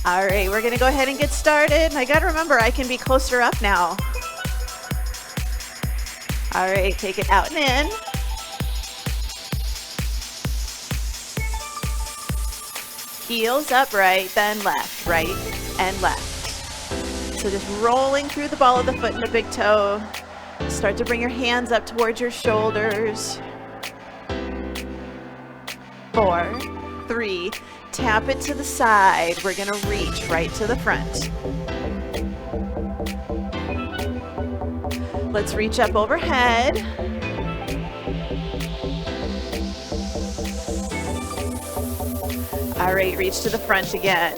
All right, we're gonna go ahead and get started. I gotta remember, I can be closer up now. All right, take it out and in. Heels up, right, then left, right, and left. So just rolling through the ball of the foot and the big toe. Start to bring your hands up towards your shoulders. 4, 3, tap it to the side. We're gonna reach right to the front. Let's reach up overhead. All right, reach to the front again.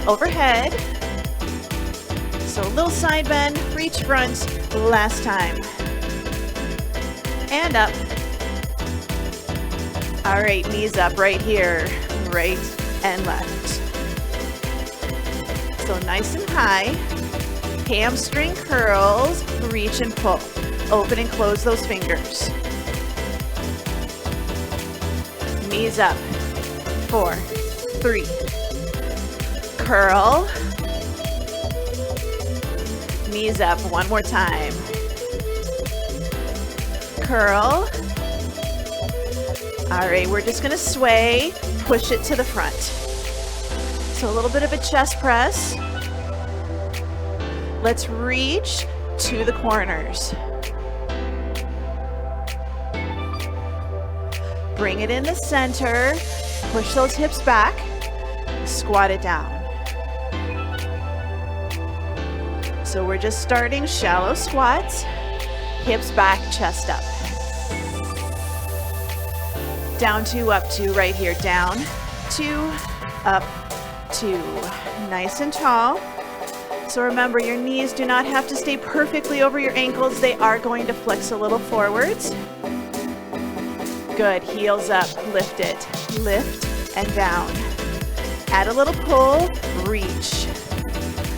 Overhead. So a little side bend, reach front, last time. And up. All right, knees up right here, right and left. So nice and high. Hamstring curls, reach and pull. Open and close those fingers. Knees up. 4, 3. Curl. Knees up one more time. Curl. All right, we're just gonna sway, push it to the front. So a little bit of a chest press. Let's reach to the corners. Bring it in the center, push those hips back, squat it down. So we're just starting shallow squats, hips back, chest up. Down 2, up 2, right here, down 2, up 2. Nice and tall. So remember, your knees do not have to stay perfectly over your ankles. They are going to flex a little forwards. Good, heels up, lift it, lift and down. Add a little pull, reach.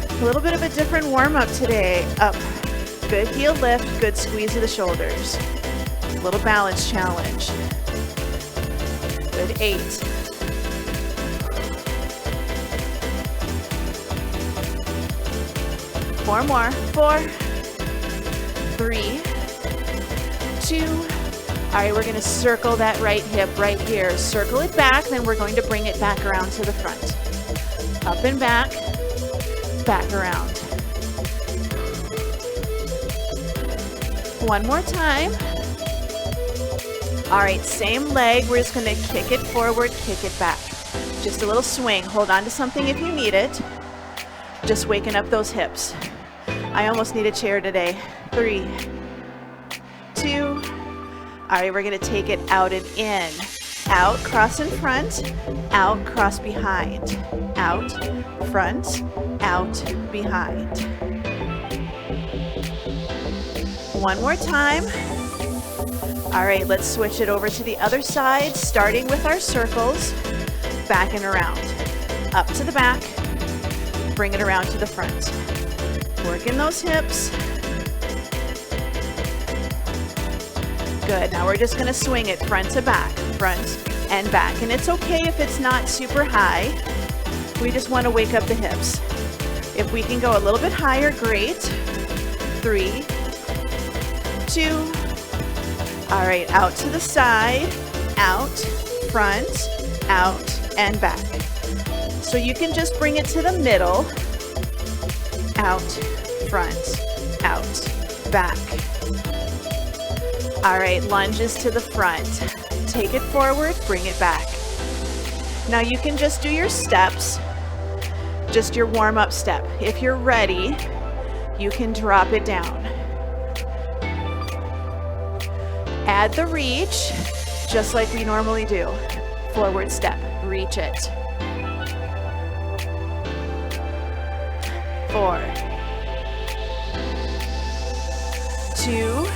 A little bit of a different warm-up today. Up, good heel lift, good squeeze of the shoulders. A little balance challenge. Good, 8. 4 more, 4, 3, 2. All right, we're gonna circle that right hip right here. Circle it back, then we're going to bring it back around to the front. Up and back, back around. One more time. All right, same leg. We're just gonna kick it forward, kick it back. Just a little swing. Hold on to something if you need it. Just waking up those hips. I almost need a chair today. 3, 2. All right, we're gonna take it out and in. Out, cross in front, out, cross behind. Out, front, out, behind. One more time. All right, let's switch it over to the other side, starting with our circles, back and around. Up to the back, bring it around to the front. Working those hips. Good, now we're just gonna swing it front to back, front and back. And it's okay if it's not super high. We just wanna wake up the hips. If we can go a little bit higher, great. 3, 2. All right, out to the side, out, front, out, and back. So you can just bring it to the middle, out, front, out, back. All right, lunges to the front. Take it forward, bring it back. Now you can just do your steps, just your warm-up step. If you're ready, you can drop it down. Add the reach, just like we normally do. Forward step, reach it. 4, 2.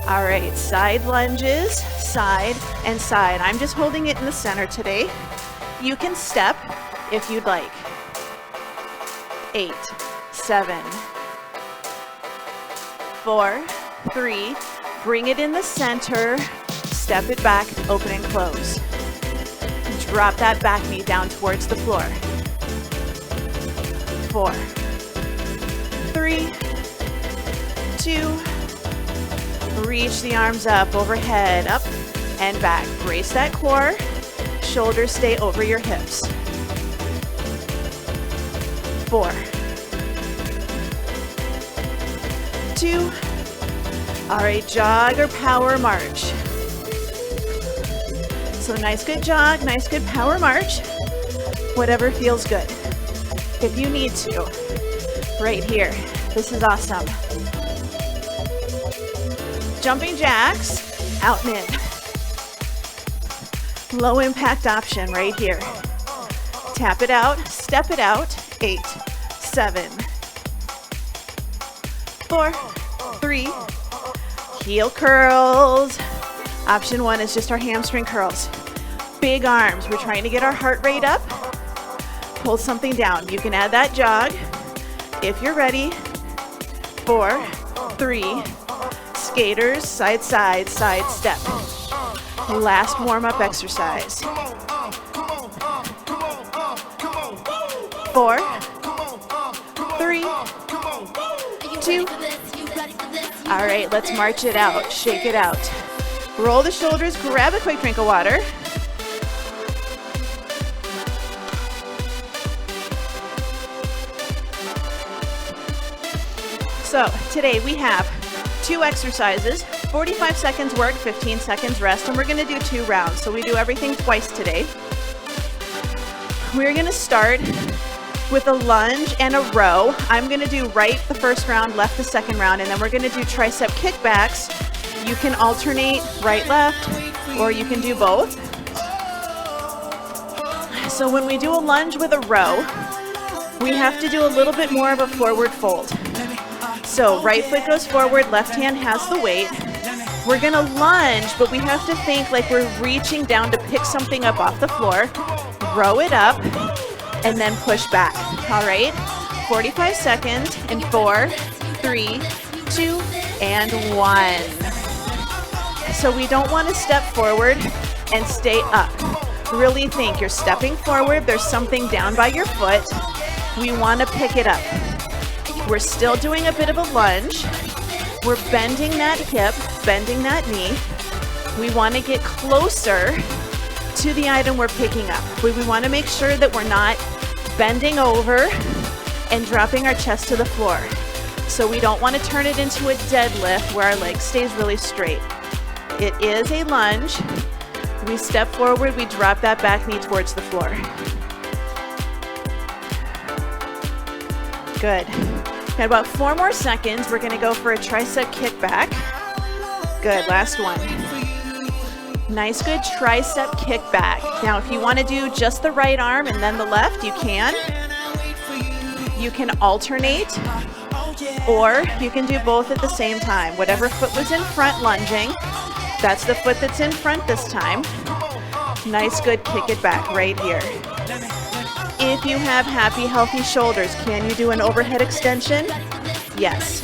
All right, side lunges, side and side. I'm just holding it in the center today. You can step if you'd like. 8, 7, 4, 3. Bring it in the center, step it back, open and close. drop that back knee down towards the floor. 4, 3, 2, reach the arms up, overhead, up and back. Brace that core, shoulders stay over your hips. 4, 2, all right, jog or power march. So nice good jog, nice good power march, whatever feels good. If you need to, right here, this is awesome. Jumping jacks, out and in. Low impact option right here. Tap it out, step it out, 8, 7, 4, 3, heel curls. Option 1 is just our hamstring curls. Big arms, we're trying to get our heart rate up. Pull something down. You can add that jog if you're ready. 4, 3, skaters, side, side, side step. Last warm-up exercise. 4, 3, 2. All right, let's march it out, shake it out. Roll the shoulders, grab a quick drink of water. So today we have 2 exercises, 45 seconds work, 15 seconds rest, and we're gonna do 2 rounds. So we do everything twice today. We're gonna start with a lunge and a row. I'm gonna do right the first round, left the second round, and then we're gonna do tricep kickbacks. You can alternate right, left, or you can do both. So when we do a lunge with a row, we have to do a little bit more of a forward fold. So right foot goes forward, left hand has the weight. We're gonna lunge, but we have to think like we're reaching down to pick something up off the floor, row it up, and then push back. All right, 45 seconds in 4, 3, 2, and 1. So we don't want to step forward and stay up. Really think you're stepping forward, there's something down by your foot. We want to pick it up. We're still doing a bit of a lunge. We're bending that hip, bending that knee. We want to get closer to the item we're picking up. We want to make sure that we're not bending over and dropping our chest to the floor. So we don't want to turn it into a deadlift where our leg stays really straight. It is a lunge. We step forward, we drop that back knee towards the floor. Good. Got about 4 more seconds. We're gonna go for a tricep kickback. Good, last one. Nice, good tricep kickback. Now, if you wanna do just the right arm and then the left, you can. You can alternate, or you can do both at the same time. Whatever foot was in front lunging, that's the foot that's in front this time. Nice, good, kick it back right here. If you have happy, healthy shoulders, can you do an overhead extension? Yes.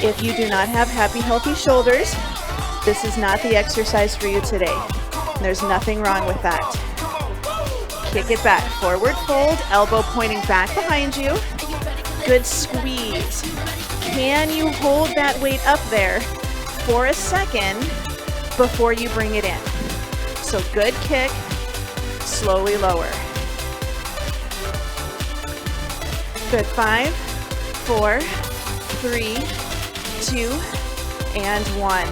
If you do not have happy, healthy shoulders, this is not the exercise for you today. There's nothing wrong with that. Kick it back, forward fold, elbow pointing back behind you. Good squeeze. Can you hold that weight up there for a second before you bring it in? So good kick, slowly lower. Good, 5, 4, 3, 2, and 1.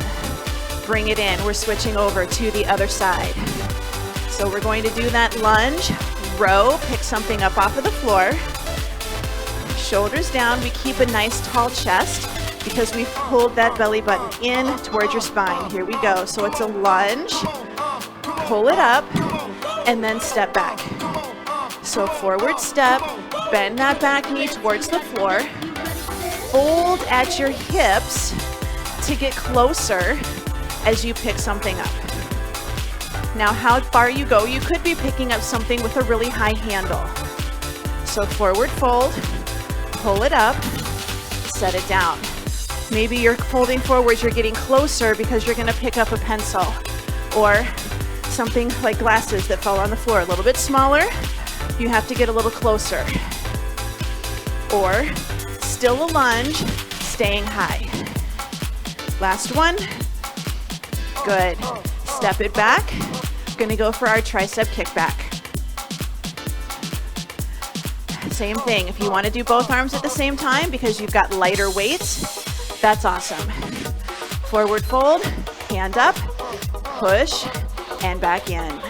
Bring it in. We're switching over to the other side. So we're going to do that lunge, row, pick something up off of the floor. Shoulders down. We keep a nice tall chest because we've pulled that belly button in towards your spine. Here we go. So it's a lunge, pull it up, and then step back. So forward step, bend that back knee towards the floor, fold at your hips to get closer as you pick something up. Now how far you go, you could be picking up something with a really high handle. So forward fold, pull it up, set it down. Maybe you're folding forward, you're getting closer because you're gonna pick up a pencil or something like glasses that fall on the floor. A little bit smaller, you have to get a little closer. Or still a lunge, staying high. Last one. Good. Step it back. Gonna go for our tricep kickback. Same thing. If you want to do both arms at the same time because you've got lighter weights, that's awesome. Forward fold, hand up, push, and back in.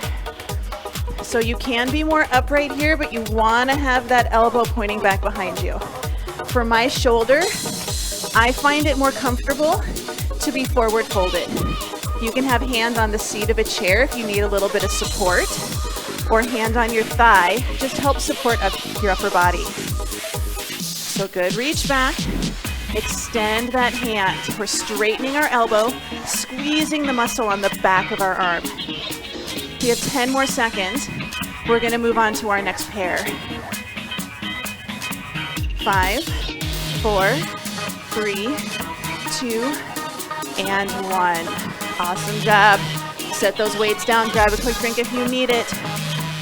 So you can be more upright here, but you want to have that elbow pointing back behind you. For my shoulder, I find it more comfortable to be forward folded. You can have hand on the seat of a chair if you need a little bit of support, or hand on your thigh, just help support your upper body. So good, reach back, extend that hand. We're straightening our elbow, squeezing the muscle on the back of our arm. We have 10 more seconds. We're gonna move on to our next pair. 5, 4, 3, 2, and 1. Awesome job. Set those weights down, grab a quick drink if you need it.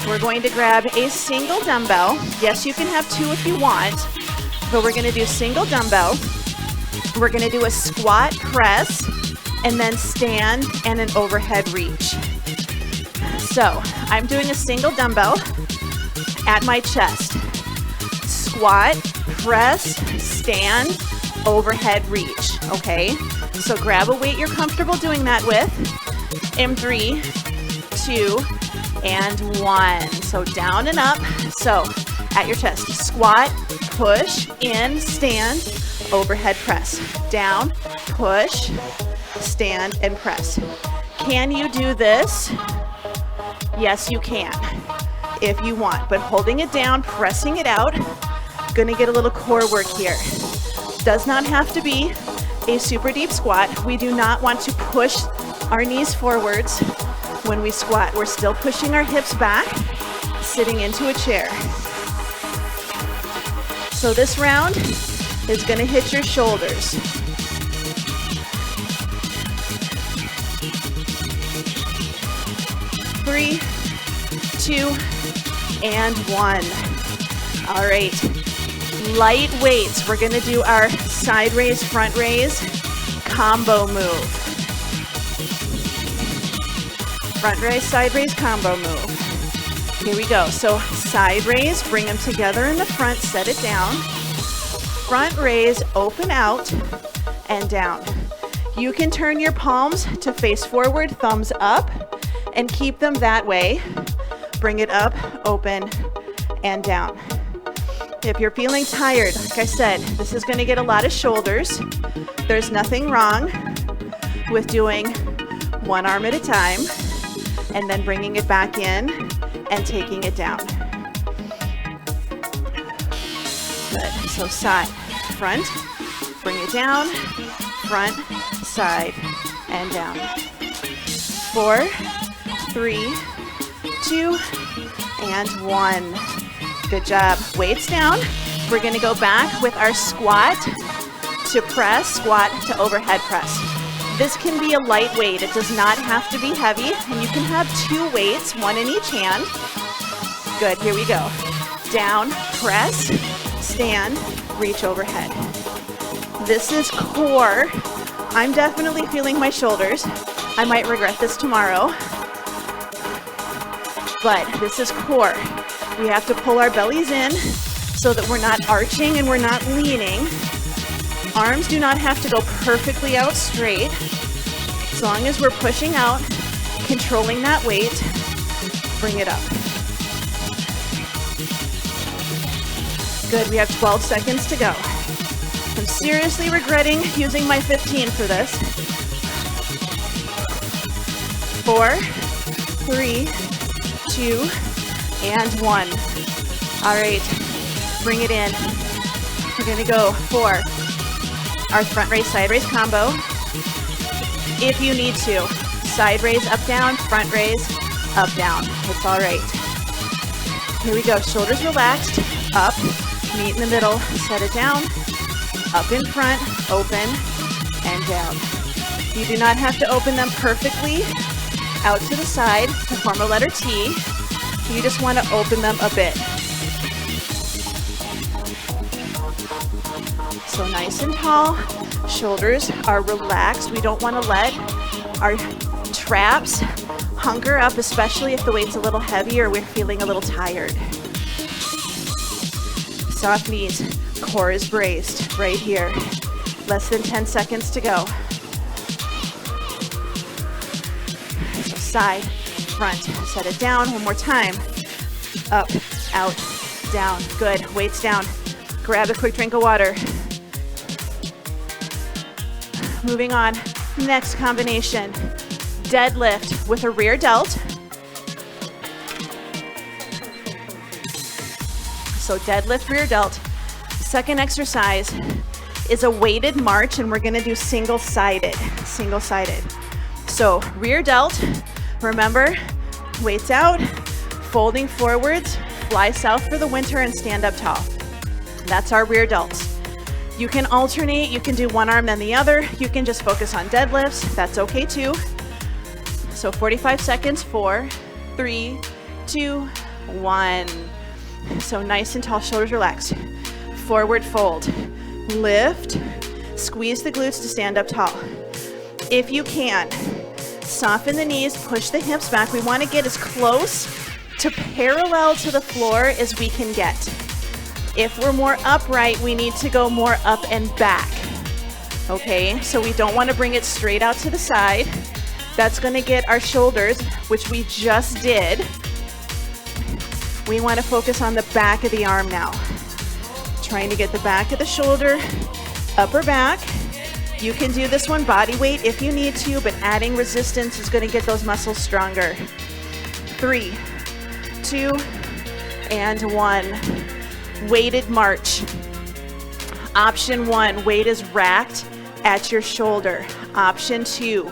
We're going to grab a single dumbbell. Yes, you can have two if you want, but we're gonna do single dumbbell. We're gonna do a squat press, and then stand and an overhead reach. So I'm doing a single dumbbell at my chest. Squat, press, stand, overhead reach, okay? So grab a weight you're comfortable doing that with. In 3, 2, and 1. So down and up. So at your chest, squat, push, in, stand, overhead press. Down, push, stand, and press. Can you do this? Yes, you can, if you want, but holding it down, pressing it out, gonna get a little core work here. Does not have to be a super deep squat. We do not want to push our knees forwards when we squat. We're still pushing our hips back, sitting into a chair. So this round is gonna hit your shoulders. 3, 2, and 1. All right, light weights. We're gonna do our side raise, front raise combo move. Front raise, side raise combo move. Here we go. So side raise, bring them together in the front, set it down. Front raise, open out and down. You can turn your palms to face forward, thumbs up, and keep them that way. Bring it up, open, and down. If you're feeling tired, like I said, this is gonna get a lot of shoulders. There's nothing wrong with doing one arm at a time and then bringing it back in and taking it down. Good, so side, front, bring it down, front, side, and down. 4, 3, 2, and 1. Good job. Weights down. We're gonna go back with our squat to press, squat to overhead press. This can be a light weight. It does not have to be heavy, and you can have 2 weights, 1 in each hand. Good, here we go. Down, press, stand, reach overhead. This is core. I'm definitely feeling my shoulders. I might regret this tomorrow. But this is core. We have to pull our bellies in so that we're not arching and we're not leaning. Arms do not have to go perfectly out straight. As long as we're pushing out, controlling that weight, bring it up. Good, we have 12 seconds to go. I'm seriously regretting using my 15 for this. 4, 3, 2, and 1. All right, bring it in. We're gonna go for our front raise, side raise combo. If you need to, side raise, up, down, front raise, up, down. It's all right. Here we go, shoulders relaxed, up, meet in the middle, set it down, up in front, open, and down. You do not have to open them perfectly. out to the side to form a letter T. You just want to open them a bit. So nice and tall, shoulders are relaxed. We don't want to let our traps hunker up, especially if the weight's a little heavy or we're feeling a little tired. Soft knees, core is braced right here. Less than 10 seconds to go. So side, front, set it down. One more time. Up, out, down. Good, weights down. Grab a quick drink of water. Moving on, next combination. Deadlift with a rear delt. So deadlift, rear delt. Second exercise is a weighted march, and we're gonna do single-sided. So rear delt, remember, weights out, folding forwards, fly south for the winter, and stand up tall. That's our rear delts. You can alternate, you can do one arm then the other, you can just focus on deadlifts, that's okay too. So 45 seconds, 4, 3, 2, 1. So nice and tall, shoulders relaxed. Forward fold, lift, squeeze the glutes to stand up tall. If you can, soften the knees, push the hips back. We want to get as close to parallel to the floor as we can get. If we're more upright, we need to go more up and back. Okay, so we don't want to bring it straight out to the side. That's going to get our shoulders, which we just did. We want to focus on the back of the arm now. Trying to get the back of the shoulder, upper back. You can do this one body weight if you need to, but adding resistance is going to get those muscles stronger. 3, 2, and 1. Weighted march. Option 1, weight is racked at your shoulder. Option 2,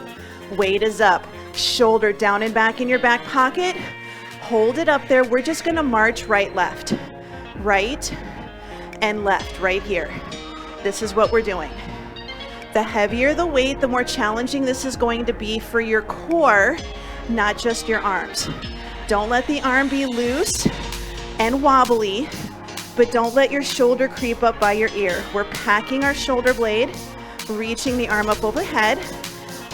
weight is up, shoulder down and back in your back pocket. Hold it up there. We're just gonna march right, left, right, and left right here. This is what we're doing. The heavier the weight, the more challenging this is going to be for your core, not just your arms. Don't let the arm be loose and wobbly, but don't let your shoulder creep up by your ear. We're packing our shoulder blade, reaching the arm up overhead,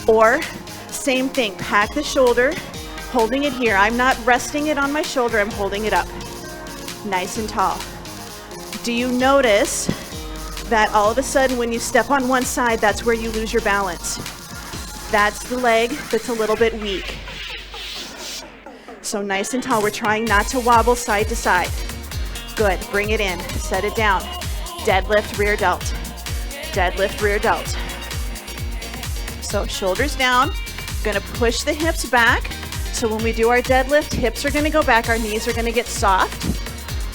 or same thing, pack the shoulder, holding it here. I'm not resting it on my shoulder, I'm holding it up. Nice and tall. Do you notice that all of a sudden when you step on one side, that's where you lose your balance? That's the leg that's a little bit weak. So nice and tall, we're trying not to wobble side to side. Good, bring it in, set it down. Deadlift, rear delt. Deadlift, rear delt. So shoulders down, gonna push the hips back. So when we do our deadlift, hips are gonna go back, our knees are gonna get soft.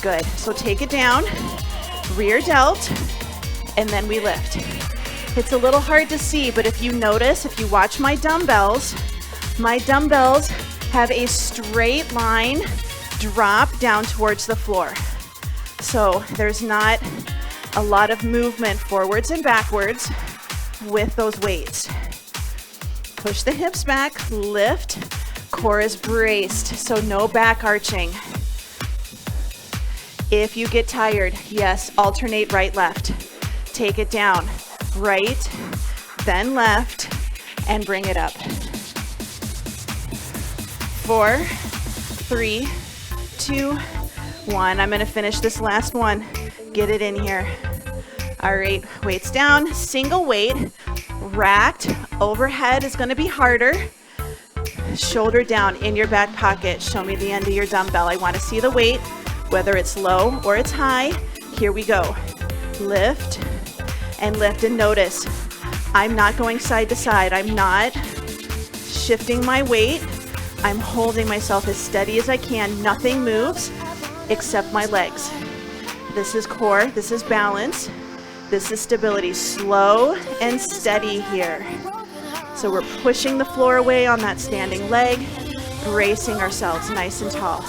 Good, so take it down, rear delt, and then we lift. It's a little hard to see, but if you notice, if you watch my dumbbells have a straight line drop down towards the floor. So there's not a lot of movement forwards and backwards with those weights. Push the hips back, lift, core is braced, so no back arching. If you get tired, yes, alternate right, left. Take it down, right, then left, and bring it up. 4, 3, 2, 1. I'm gonna finish this last one. Get it in here. All right, weights down, single weight, racked, overhead is gonna be harder. Shoulder down in your back pocket. Show me the end of your dumbbell. I wanna see the weight, whether it's low or it's high. Here we go. Lift and lift, and notice, I'm not going side to side. I'm not shifting my weight. I'm holding myself as steady as I can. Nothing moves except my legs. This is core, this is balance, this is stability. Slow and steady here. So we're pushing the floor away on that standing leg, bracing ourselves nice and tall.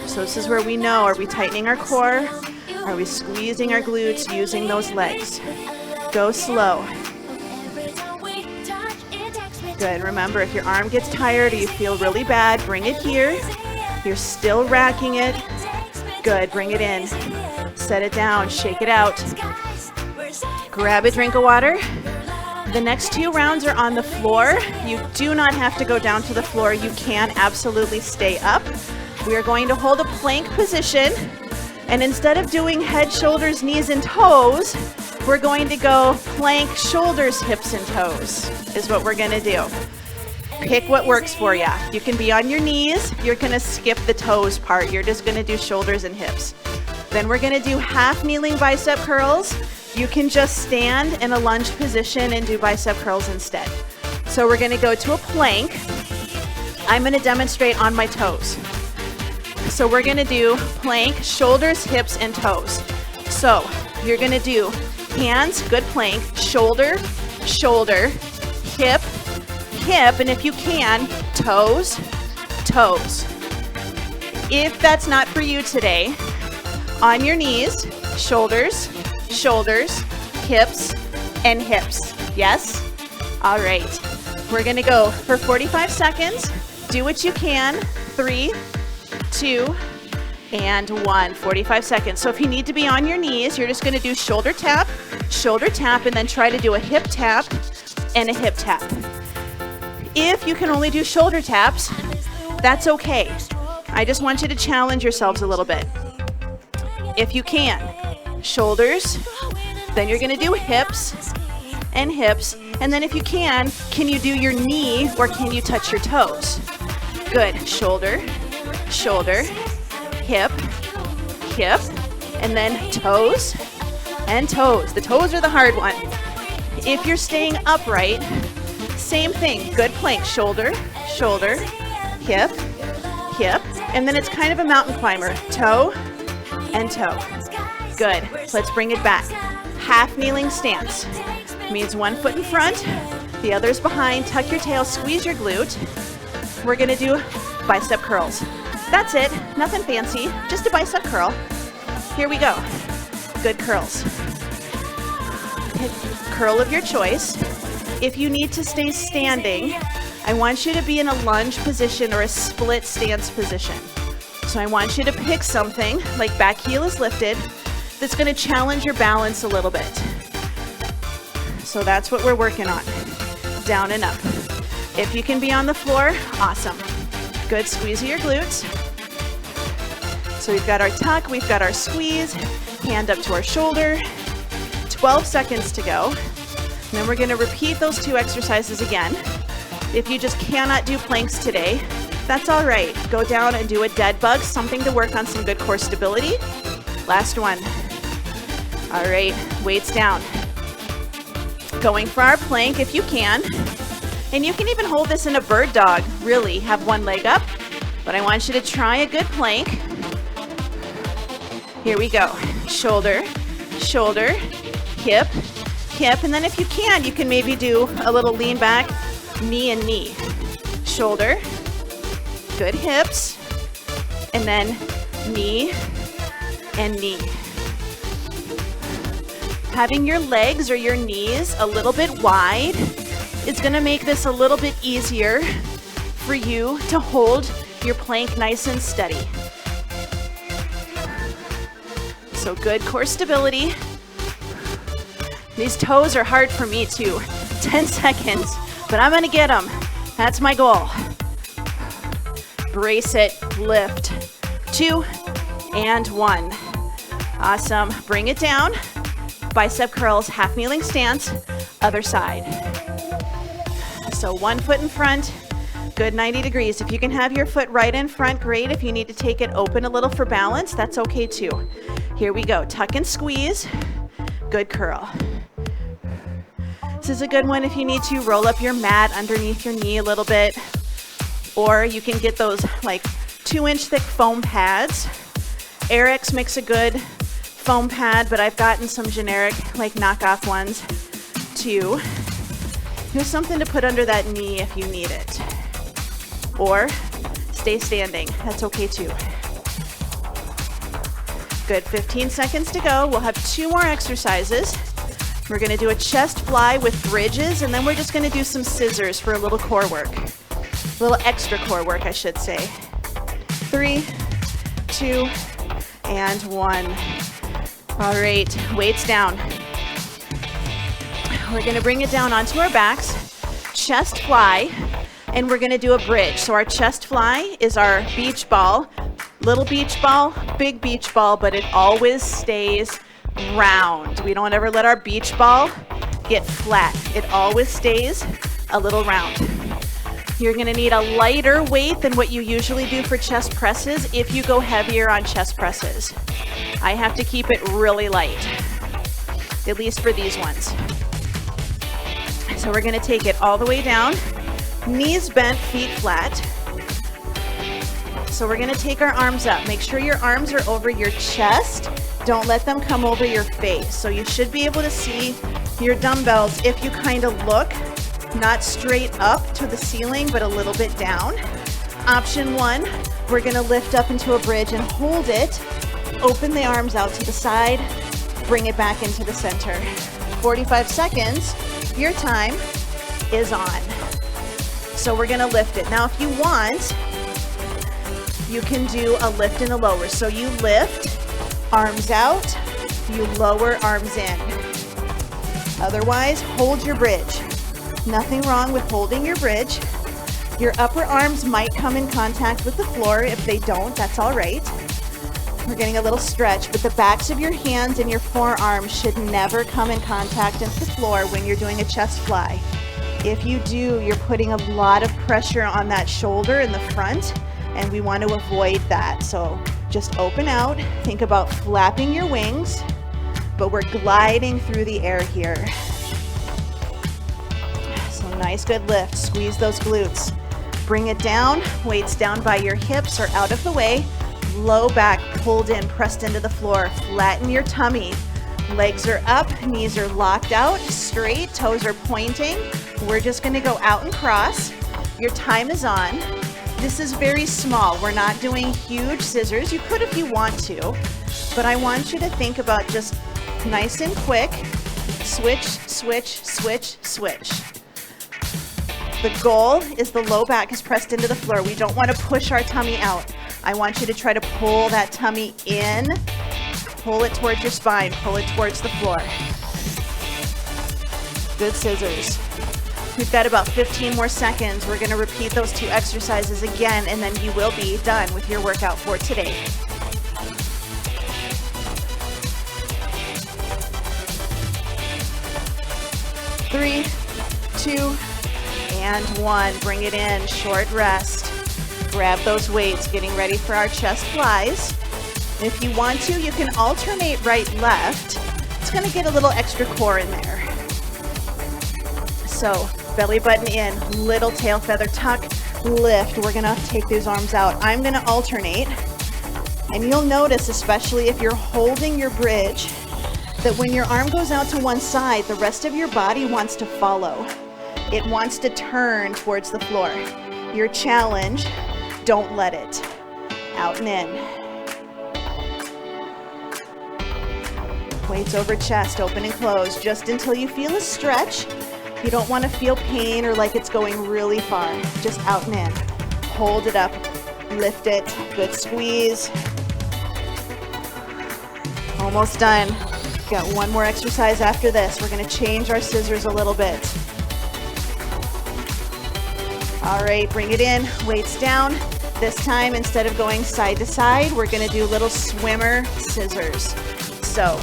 So this is where we know, are we tightening our core? Are we squeezing our glutes using those legs? Go slow. Good. Remember, if your arm gets tired or you feel really bad, bring it here. You're still racking it. Good. Bring it in. Set it down. Shake it out. Grab a drink of water. The next 2 rounds are on the floor. You do not have to go down to the floor. You can absolutely stay up. We are going to hold a plank position. And instead of doing head, shoulders, knees, and toes, we're going to go plank, shoulders, hips, and toes is what we're going to do. Pick what works for you. You can be on your knees. You're going to skip the toes part. You're just going to do shoulders and hips. Then we're going to do half kneeling bicep curls. You can just stand in a lunge position and do bicep curls instead. So we're going to go to a plank. I'm going to demonstrate on my toes. So we're going to do plank, shoulders, hips, and toes. So you're going to do hands, good plank, shoulder, shoulder, hip, hip, and if you can, toes, toes. If that's not for you today, on your knees, shoulders, shoulders, hips, and hips. Yes? All right. We're going to go for 45 seconds. Do what you can. 3, 2, and 1. 45 seconds. So if you need to be on your knees, you're just going to do shoulder tap, and then try to do a hip tap and a hip tap. If you can only do shoulder taps, that's okay. I just want you to challenge yourselves a little bit. If you can, shoulders, then you're going to do hips, and then if you can you do your knee or can you touch your toes? Good. Shoulder, shoulder, hip, hip, and then toes and toes. The toes are the hard one. If you're staying upright, same thing. Good plank. Shoulder, shoulder, hip, hip, and then it's kind of a mountain climber. Toe and toe. Good. Let's bring it back. Half kneeling stance. Means one foot in front, the other's behind. Tuck your tail, squeeze your glute. We're going to do bicep curls. That's it. Nothing fancy. Just a bicep curl. Here we go. Good curls. Pick curl of your choice. If you need to stay standing, I want you to be in a lunge position or a split stance position. So I want you to pick something like back heel is lifted that's going to challenge your balance a little bit. So that's what we're working on. Down and up. If you can be on the floor, awesome. Good, squeeze of your glutes. So we've got our tuck, we've got our squeeze, hand up to our shoulder. 12 seconds to go. And then we're going to repeat those 2 exercises again. If you just cannot do planks today, that's all right. Go down and do a dead bug, something to work on some good core stability. Last one. All right, weights down. Going for our plank if you can. And you can even hold this in a bird dog, really. Have one leg up. But I want you to try a good plank. Here we go. Shoulder, shoulder, hip, hip. And then if you can maybe do a little lean back, knee and knee. Shoulder, good hips, and then knee and knee. Having your legs or your knees a little bit wide is going to make this a little bit easier for you to hold your plank nice and steady. So good core stability. These toes are hard for me too. 10 seconds, but I'm going to get them. That's my goal. Brace it, lift. 2 and 1. Awesome. Bring it down. Bicep curls, half kneeling stance, other side. So 1 foot in front, good 90 degrees. If you can have your foot right in front, great. If you need to take it open a little for balance, that's okay too. Here we go. Tuck and squeeze. Good curl. This is a good one if you need to roll up your mat underneath your knee a little bit. Or you can get those like 2-inch thick foam pads. Airx makes a good foam pad, but I've gotten some generic like knockoff ones too. Here's something to put under that knee if you need it. Or stay standing. That's okay too. Good, 15 seconds to go. We'll have 2 more exercises. We're gonna do a chest fly with bridges, and then we're just gonna do some scissors for a little core work. A little extra core work, I should say. 3, 2, and 1. All right, weights down. We're gonna bring it down onto our backs, chest fly, and we're gonna do a bridge. So our chest fly is our beach ball, little beach ball, big beach ball, but it always stays round. We don't ever let our beach ball get flat. It always stays a little round. You're gonna need a lighter weight than what you usually do for chest presses if you go heavier on chest presses. I have to keep it really light, at least for these ones. So we're gonna take it all the way down, knees bent, feet flat. So we're gonna take our arms up. Make sure your arms are over your chest. Don't let them come over your face. So you should be able to see your dumbbells if you kind of look, not straight up to the ceiling, but a little bit down. Option 1, we're gonna lift up into a bridge and hold it. Open the arms out to the side, bring it back into the center. 45 seconds, your time is on. So we're gonna lift it. Now if you want, you can do a lift and a lower. So you lift, arms out, you lower, arms in. Otherwise, hold your bridge. Nothing wrong with holding your bridge. Your upper arms might come in contact with the floor. If they don't, that's all right. We're getting a little stretch, but the backs of your hands and your forearms should never come in contact with the floor when you're doing a chest fly. If you do, you're putting a lot of pressure on that shoulder in the front, and we want to avoid that. So just open out, think about flapping your wings, but we're gliding through the air here. So nice, good lift. Squeeze those glutes. Bring it down, weights down by your hips or out of the way. Low back pulled in, pressed into the floor. Flatten your tummy. Legs are up, knees are locked out, straight, toes are pointing. We're just gonna go out and cross. Your time is on. This is very small. We're not doing huge scissors. You could if you want to, but I want you to think about just nice and quick. Switch, switch, switch, switch. The goal is the low back is pressed into the floor. We don't want to push our tummy out. I want you to try to pull that tummy in, pull it towards your spine, pull it towards the floor. Good scissors. We've got about 15 more seconds. We're gonna repeat those 2 exercises again, and then you will be done with your workout for today. 3, 2, and 1. Bring it in, short rest. Grab those weights, getting ready for our chest flies. If you want to, you can alternate right, left. It's gonna get a little extra core in there. So, belly button in, little tail feather tuck, lift. We're gonna take these arms out. I'm gonna alternate, and you'll notice, especially if you're holding your bridge, that when your arm goes out to one side, the rest of your body wants to follow. It wants to turn towards the floor. Your challenge, don't let it. Out and in. Weights over chest, open and close, just until you feel a stretch. You don't want to feel pain or like it's going really far. Just out and in. Hold it up, lift it, good squeeze. Almost done. Got one more exercise after this. We're gonna change our scissors a little bit. All right, bring it in, weights down. This time, instead of going side to side, we're gonna do little swimmer scissors. So,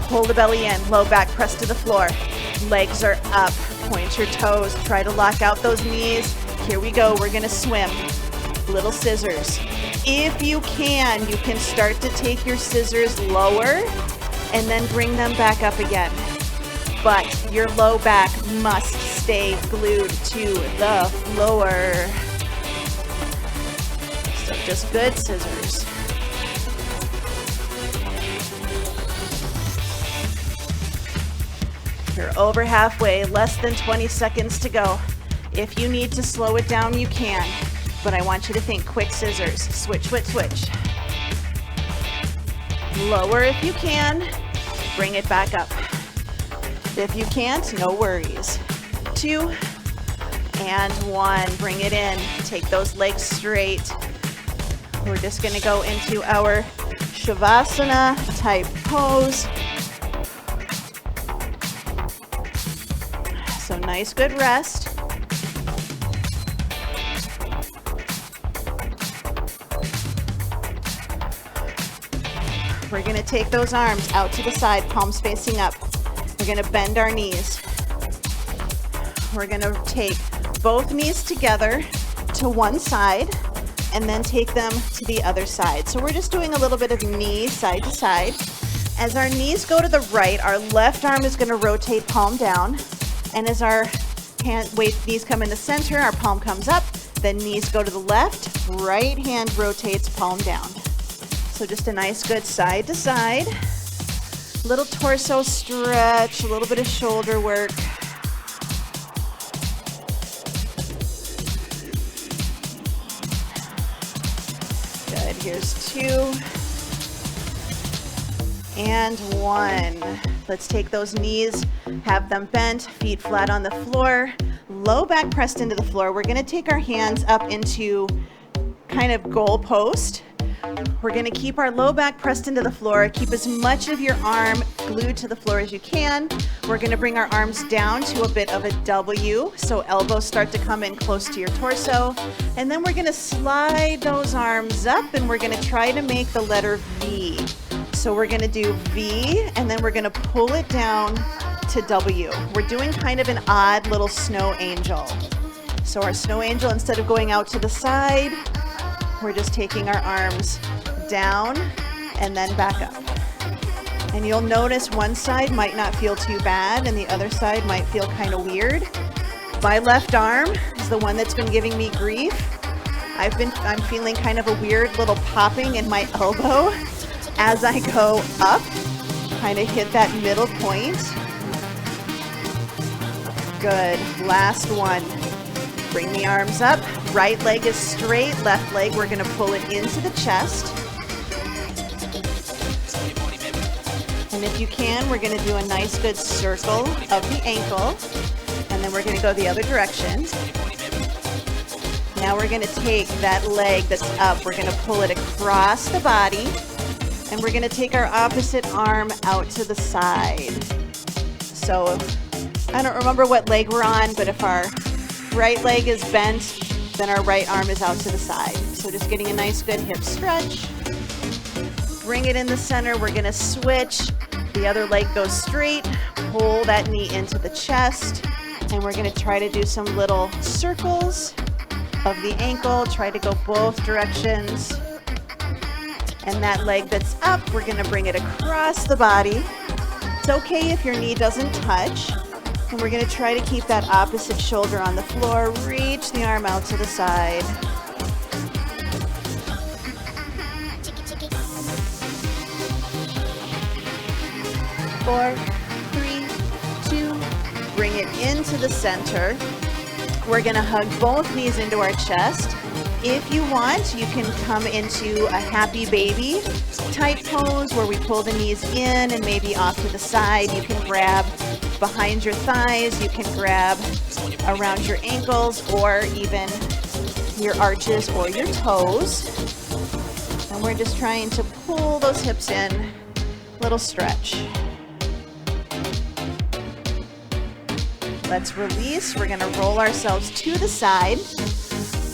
pull the belly in, low back pressed to the floor. Legs are up, point your toes, try to lock out those knees. Here we go, we're gonna swim. Little scissors. If you can start to take your scissors lower and then bring them back up again. But your low back must stay glued to the floor. So just good scissors. You're over halfway, less than 20 seconds to go. If you need to slow it down, you can. But I want you to think quick scissors. Switch, switch, switch. Lower if you can. Bring it back up. If you can't, no worries. 2 and 1. Bring it in. Take those legs straight. We're just going to go into our Shavasana type pose. So nice, good rest. We're going to take those arms out to the side, palms facing up. We're going to bend our knees. We're going to take both knees together to one side and then take them to the other side. So we're just doing a little bit of knee side to side. As our knees go to the right, our left arm is going to rotate palm down. And as our knees come in the center, our palm comes up, then knees go to the left, right hand rotates palm down. So just a nice good side to side. Little torso stretch, a little bit of shoulder work. Good, here's 2 and 1. Let's take those knees, have them bent, feet flat on the floor, low back pressed into the floor. We're gonna take our hands up into kind of goal post. We're going to keep our low back pressed into the floor. Keep as much of your arm glued to the floor as you can. We're going to bring our arms down to a bit of a W, so elbows start to come in close to your torso. And then we're going to slide those arms up, and we're going to try to make the letter V. So we're going to do V, and then we're going to pull it down to W. We're doing kind of an odd little snow angel. So our snow angel, instead of going out to the side, we're just taking our arms down and then back up. And you'll notice one side might not feel too bad and the other side might feel kind of weird. My left arm is the one that's been giving me grief. I'm feeling kind of a weird little popping in my elbow as I go up, kind of hit that middle point. Good, last one. Bring the arms up, right leg is straight, left leg, we're gonna pull it into the chest. And if you can, we're gonna do a nice good circle of the ankle, and then we're gonna go the other direction. Now we're gonna take that leg that's up, we're gonna pull it across the body, and we're gonna take our opposite arm out to the side. So, I don't remember what leg we're on, but if our right leg is bent, then our right arm is out to the side. So just getting a nice good hip stretch. Bring it in the center. We're going to switch. The other leg goes straight. Pull that knee into the chest. And we're going to try to do some little circles of the ankle. Try to go both directions. And that leg that's up, we're going to bring it across the body. It's okay if your knee doesn't touch. And we're going to try to keep that opposite shoulder on the floor. Reach the arm out to the side. Four, 3, 2, bring it into the center. We're going to hug both knees into our chest. If you want, you can come into a happy baby type pose where we pull the knees in and maybe off to the side. You can grab behind your thighs, you can grab around your ankles or even your arches or your toes. And we're just trying to pull those hips in, little stretch. Let's release. We're going to roll ourselves to the side.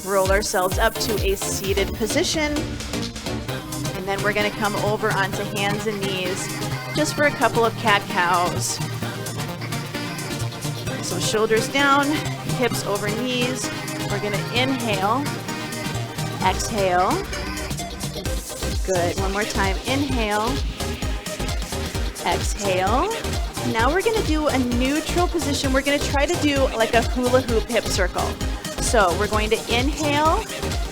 Roll ourselves up to a seated position. And then we're going to come over onto hands and knees just for a couple of cat-cows. So shoulders down, hips over knees. We're going to inhale, exhale. Good. One more time. Inhale, exhale. Now we're going to do a neutral position. We're going to try to do like a hula hoop hip circle. So we're going to inhale,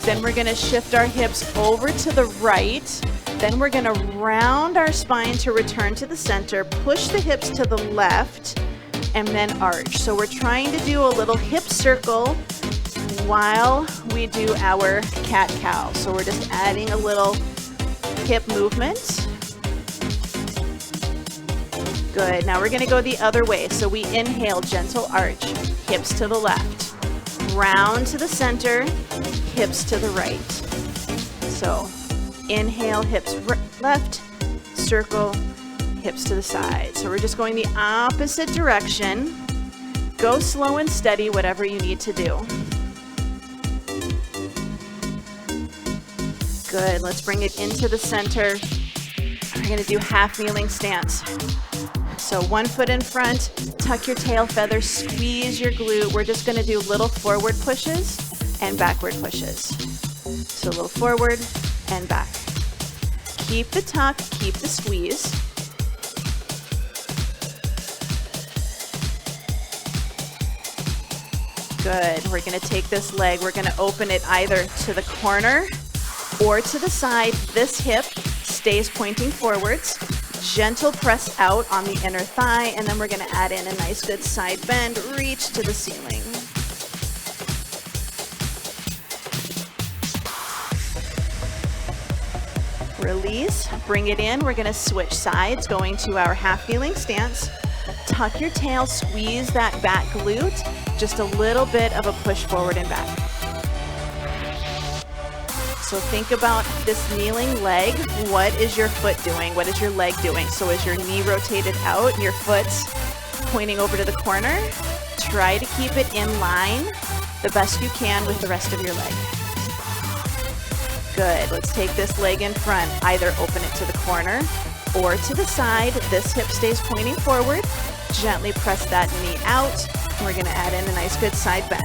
then we're going to shift our hips over to the right, then we're going to round our spine to return to the center, push the hips to the left, and then arch. So we're trying to do a little hip circle while we do our cat-cow. So we're just adding a little hip movement. Good. Now we're going to go the other way. So we inhale, gentle arch, hips to the left. Round to the center, hips to the right. So inhale, hips left, circle, hips to the side. So we're just going the opposite direction. Go slow and steady, whatever you need to do. Good. Let's bring it into the center. We're going to do half kneeling stance. So one foot in front, tuck your tail feather, squeeze your glute. We're just going to do little forward pushes and backward pushes. So a little forward and back. Keep the tuck, keep the squeeze. Good. We're going to take this leg, we're going to open it either to the corner or to the side. This hip stays pointing forwards. Gentle press out on the inner thigh, and then we're going to add in a nice good side bend, reach to the ceiling. Release, bring it in. We're going to switch sides, going to our half kneeling stance. Tuck your tail, squeeze that back glute, just a little bit of a push forward and back. So think about this kneeling leg. What is your foot doing? What is your leg doing? So is your knee rotated out, your foot's pointing over to the corner? Try to keep it in line the best you can with the rest of your leg. Good. Let's take this leg in front. Either open it to the corner or to the side. This hip stays pointing forward. Gently press that knee out. We're going to add in a nice good side bend.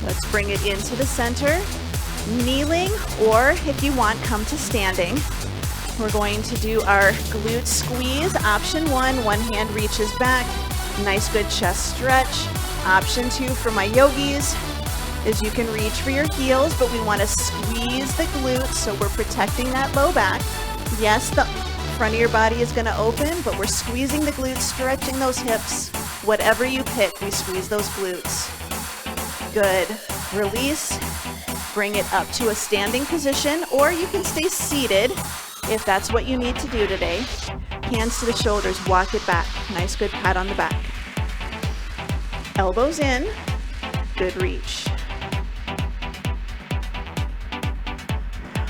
Let's bring it into the center, kneeling, or if you want, come to standing. We're going to do our glute squeeze. Option one hand reaches back, nice good chest stretch. Option two for my yogis is you can reach for your heels, but we want to squeeze the glutes so we're protecting that low back. Yes, the front of your body is going to open, but we're squeezing the glutes, stretching those hips. Whatever you pick, we squeeze those glutes. Good. Release. Bring it up to a standing position, or you can stay seated if that's what you need to do today. Hands to the shoulders, walk it back. Nice good pat on the back. Elbows in. Good reach.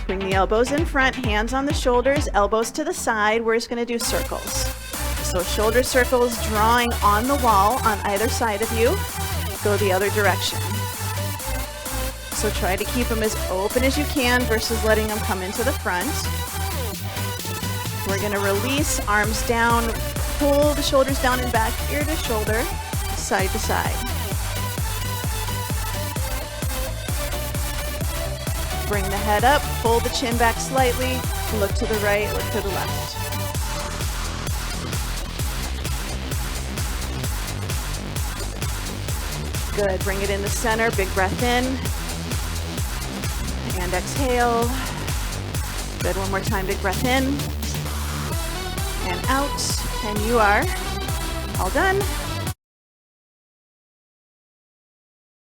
Bring the elbows in front, hands on the shoulders, elbows to the side. We're just going to do circles. So shoulder circles, drawing on the wall on either side of you. Go the other direction. So try to keep them as open as you can versus letting them come into the front. We're going to release, arms down, pull the shoulders down and back, ear to shoulder, side to side. Bring the head up, pull the chin back slightly, look to the right, look to the left. Good, bring it in the center, big breath in, and exhale. Good, one more time, big breath in, and out, and you are all done.